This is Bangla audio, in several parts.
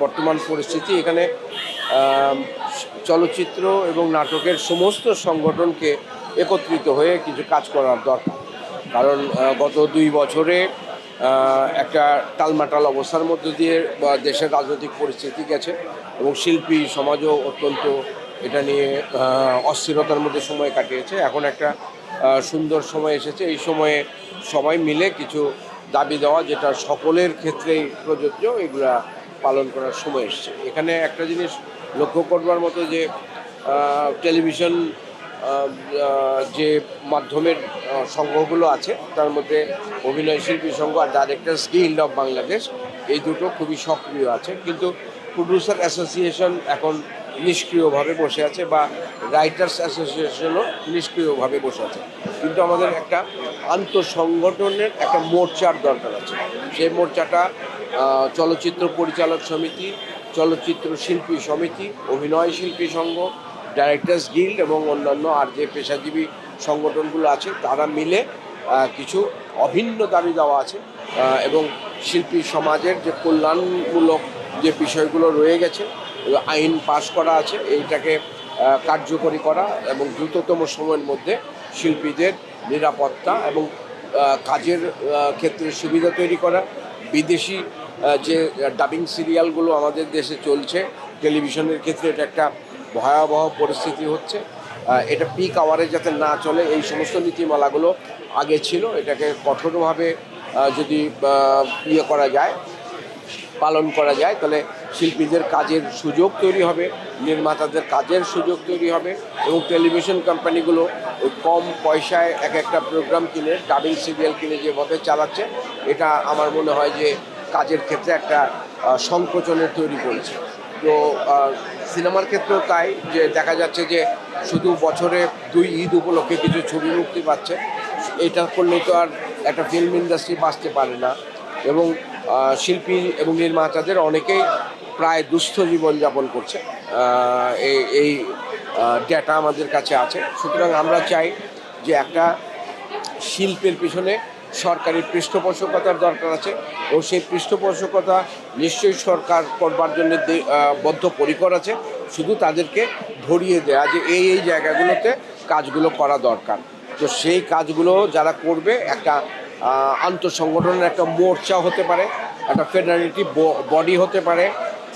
বর্তমান পরিস্থিতি, এখানে চলচ্চিত্র এবং নাটকের সমস্ত সংগঠনকে একত্রিত হয়ে কিছু কাজ করার দরকার। কারণ গত 2 বছরে একটা টালমাটাল অবস্থার মধ্য দিয়ে দেশের রাজনৈতিক পরিস্থিতি গেছে এবং শিল্পী সমাজও অত্যন্ত এটা নিয়ে অস্থিরতার মধ্যে সময় কাটিয়েছে। এখন একটা সুন্দর সময় এসেছে। এই সময়ে সবাই মিলে কিছু দাবি দেওয়া, যেটা সকলের ক্ষেত্রেই প্রযোজ্য, এগুলা পালন করার সময় এসছে। এখানে একটা জিনিস লক্ষ্য করবার মতো যে টেলিভিশন যে মাধ্যমের সংঘগুলো আছে তার মধ্যে অভিনয় শিল্পী সংঘ আর ডাইরেক্টর্স গিল্ড অফ বাংলাদেশ, এই দুটো খুবই সক্রিয় আছে। কিন্তু প্রডিউসার অ্যাসোসিয়েশন এখন নিষ্ক্রিয়ভাবে বসে আছে, বা রাইটার্স অ্যাসোসিয়েশনও নিষ্ক্রিয়ভাবে বসে আছে। কিন্তু আমাদের একটা আন্তঃসংগঠনের একটা মোর্চার দরকার আছে। সেই মোর্চাটা চলচ্চিত্র পরিচালক সমিতি, চলচ্চিত্র শিল্পী সমিতি, অভিনয় শিল্পী সংঘ, ডাইরেক্টর্স গিল্ড এবং অন্যান্য আর যে পেশাজীবী সংগঠনগুলো আছে তারা মিলে কিছু অভিন্ন দাবি দেওয়া আছে, এবং শিল্পী সমাজের যে কল্যাণমূলক যে বিষয়গুলো রয়ে গেছে, আইন পাশ করা আছে, এইটাকে কার্যকরী করা এবং দ্রুততম সময়ের মধ্যে শিল্পীদের নিরাপত্তা এবং কাজের ক্ষেত্রে সুবিধা তৈরি করা। বিদেশি যে ডাবিং সিরিয়ালগুলো আমাদের দেশে চলছে টেলিভিশনের ক্ষেত্রে, এটা একটা ভয়াবহ পরিস্থিতি হচ্ছে। এটা পিক আওয়ারে যাতে না চলে, এই সমস্ত নীতিমালাগুলো আগে ছিল। এটাকে কঠোরভাবে যদি করা যায়, পালন করা যায়, তাহলে শিল্পীদের কাজের সুযোগ তৈরি হবে, নির্মাতাদের কাজের সুযোগ তৈরি হবে, এবং টেলিভিশন কোম্পানিগুলো ওই কম পয়সায় এক একটা প্রোগ্রাম কিনে, ডাবিং সিরিয়াল কিনে যেভাবে চালাচ্ছে, এটা আমার মনে হয় যে কাজের ক্ষেত্রে একটা সংকোচনের তৈরি করেছে। তো সিনেমার ক্ষেত্রেও তাই, যে দেখা যাচ্ছে যে শুধু বছরে 2 ঈদ উপলক্ষে কিছু ছবি মুক্তি পাচ্ছে। এটা করলে তো আর একটা ফিল্ম ইন্ডাস্ট্রি বাঁচতে পারে না, এবং শিল্পী এবং নির্মাতাদের অনেকেই প্রায় দুস্থ জীবনযাপন করছে। এই ডেটা আমাদের কাছে আছে। সুতরাং আমরা চাই যে একটা শিল্পের পিছনে সরকারি পৃষ্ঠপোষকতার দরকার আছে, ও সেই পৃষ্ঠপোষকতা নিশ্চয়ই সরকার করবার জন্য বদ্ধপরিকর আছে। শুধু তাদেরকে ধরিয়ে দেয়া যে এই জায়গাগুলোতে কাজগুলো করা দরকার। তো সেই কাজগুলো যারা করবে, একটা আন্তঃসংগঠনের একটা মোর্চা হতে পারে, একটা ফেডারেটিভ বডি হতে পারে,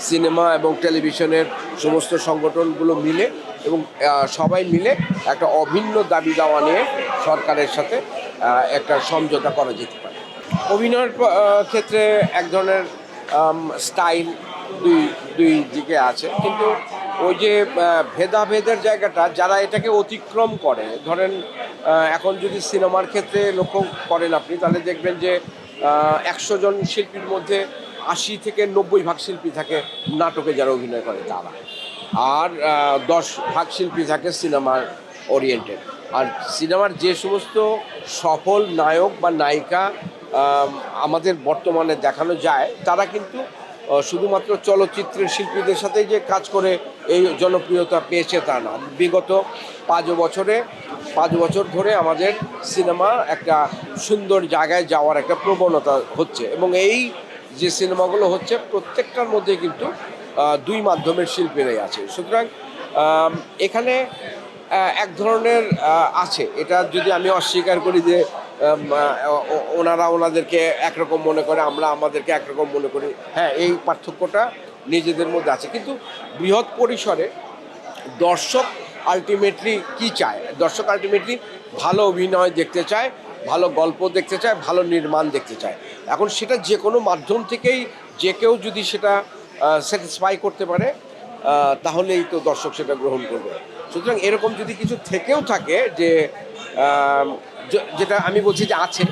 সিনেমা এবং টেলিভিশনের সমস্ত সংগঠনগুলো মিলে, এবং সবাই মিলে একটা অভিন্ন দাবি দাওয়া নিয়ে সরকারের সাথে একটা সমঝোতা করা যেতে পারে। অভিনয়ের ক্ষেত্রে এক ধরনের স্টাইল দুই দিকে আছে, কিন্তু ওই যে ভেদাভেদের জায়গাটা যারা এটাকে অতিক্রম করে, ধরেন এখন যদি সিনেমার ক্ষেত্রে লক্ষ্য করেন আপনি, তাহলে দেখবেন যে 100 জন শিল্পীর মধ্যে 80 থেকে 90 ভাগ শিল্পী থাকে নাটকে যারা অভিনয় করে তারা, আর 10 ভাগ শিল্পী থাকে সিনেমার ওরিয়েন্টেড। আর সিনেমার যে সমস্ত সফল নায়ক বা নায়িকা আমাদের বর্তমানে দেখানো যায়, তারা কিন্তু শুধুমাত্র চলচ্চিত্রের শিল্পীদের সাথেই যে কাজ করে এই জনপ্রিয়তা পেয়েছে তা না। বিগত 5 বছর ধরে আমাদের সিনেমা একটা সুন্দর জায়গায় যাওয়ার একটা প্রবণতা হচ্ছে, এবং এই যে সিনেমাগুলো হচ্ছে প্রত্যেকটার মধ্যে কিন্তু 2 মাধ্যমের শিল্পীরাই আছে। সুতরাং এখানে এক ধরনের আছে, এটা যদি আমি অস্বীকার করি যে ওনারা ওনাদেরকে একরকম মনে করে, আমরা আমাদেরকে একরকম মনে করি, হ্যাঁ, এই পার্থক্যটা নিজেদের মধ্যে আছে। কিন্তু বৃহৎ পরিসরে দর্শক আলটিমেটলি কি চায়? দর্শক আলটিমেটলি ভালো অভিনয় দেখতে চায়, ভালো গল্প দেখতে চায়, ভালো নির্মাণ দেখতে চায়। এখন সেটা যে কোনো মাধ্যম থেকেই যে কেউ যদি সেটা স্যাটিসফাই করতে পারে, তাহলেই তো দর্শক সেটা গ্রহণ করবে। সুতরাং এরকম যদি কিছু থেকেও থাকে যে যেটা আমি বলছি যে আছে,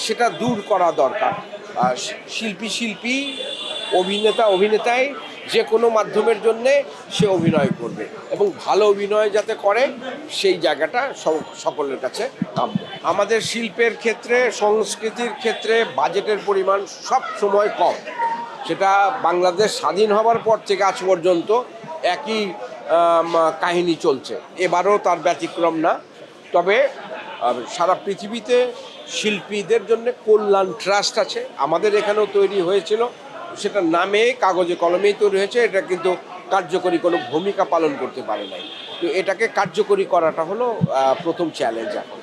সেটা দূর করা দরকার। শিল্পী অভিনেতাই যে কোনো মাধ্যমের জন্যে সে অভিনয় করবে, এবং ভালো অভিনয় যাতে করে সেই জায়গাটা সকলের কাছে কাম্য। আমাদের শিল্পের ক্ষেত্রে, সংস্কৃতির ক্ষেত্রে বাজেটের পরিমাণ সব সময় কম। সেটা বাংলাদেশ স্বাধীন হওয়ার পর থেকে আজ পর্যন্ত একই কাহিনী চলছে, এবারও তার ব্যতিক্রম না। তবে সারা পৃথিবীতে শিল্পীদের জন্য কল্যাণ ট্রাস্ট আছে, আমাদের এখানেও তৈরি হয়েছিল। সেটা নামে কাগজে কলমেই তৈরি হয়েছে, এটা কিন্তু কার্যকরী কোনো ভূমিকা পালন করতে পারে নাই। তো এটাকে কার্যকরী করাটা হলো প্রথম চ্যালেঞ্জ এখন।